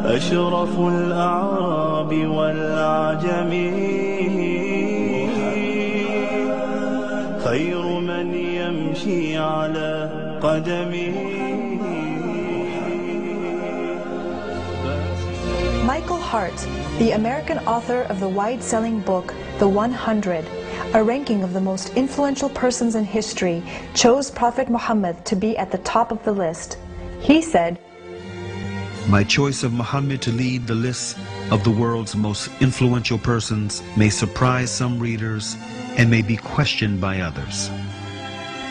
أشرف الأعراب والأعجم خير من يمشي على قدمه. Michael Hart, the American author of the wide-selling book The 100, a ranking of the most influential persons in history, chose Prophet Muhammad to be at the top of the list. He said, "My choice of Muhammad to lead the list of the world's most influential persons may surprise some readers and may be questioned by others.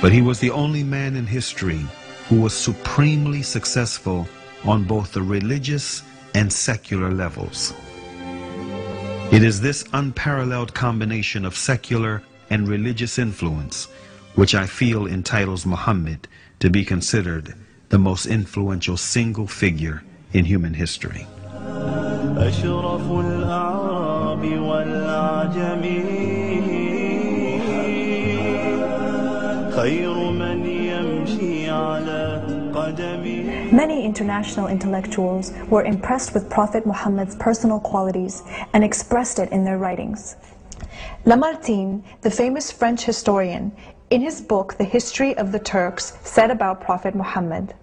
But he was the only man in history who was supremely successful on both the religious and secular levels. It is this unparalleled combination of secular and religious influence which I feel entitles Muhammad to be considered the most influential single figure in human history." أشرف الأعراب والأعجم خير من يمشي على قدمه. Many international intellectuals were impressed with Prophet Muhammad's personal qualities and expressed it in their writings. Lamartine, the famous French historian, in his book The History of the Turks, said about Prophet Muhammad,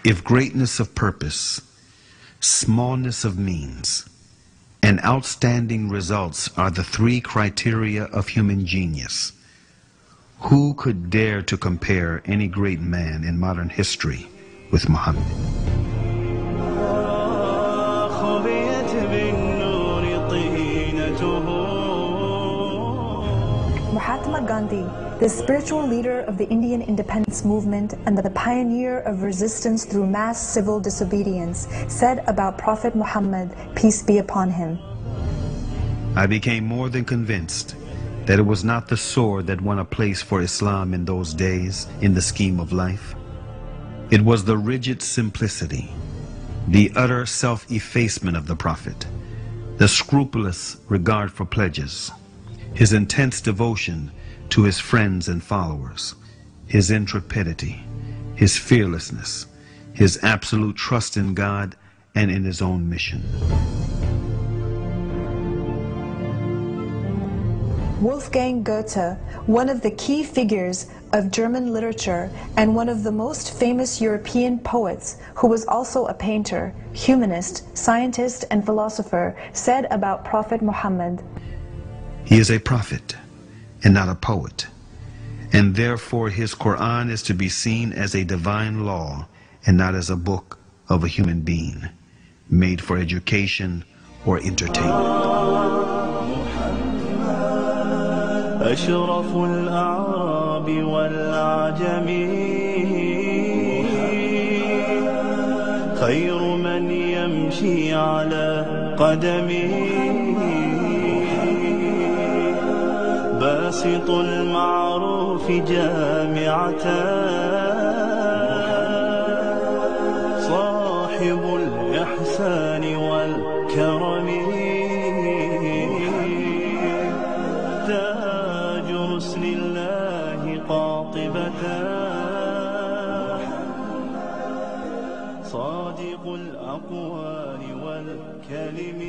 "If greatness of purpose, smallness of means, and outstanding results are the three criteria of human genius, who could dare to compare any great man in modern history with Muhammad?" Mahatma Gandhi, the spiritual leader of the Indian independence movement and the pioneer of resistance through mass civil disobedience, said about Prophet Muhammad, peace be upon him, "I became more than convinced that it was not the sword that won a place for Islam in those days in the scheme of life. It was the rigid simplicity, the utter self-effacement of the Prophet, the scrupulous regard for pledges, his intense devotion to his friends and followers, his intrepidity, his fearlessness, his absolute trust in God and in his own mission." Wolfgang Goethe, one of the key figures of German literature and one of the most famous European poets, who was also a painter, humanist, scientist, and philosopher, said about Prophet Muhammad, "He is a prophet and not a poet, and therefore his Quran is to be seen as a divine law and not as a book of a human being, made for education or entertainment." أشرف الأعراب والأعجم خير من يمشي على قدمه باسط المعروف جامعة صاحب الإحسان والكرم تاج رسل الله قاطبة صادق الأقوال والكلم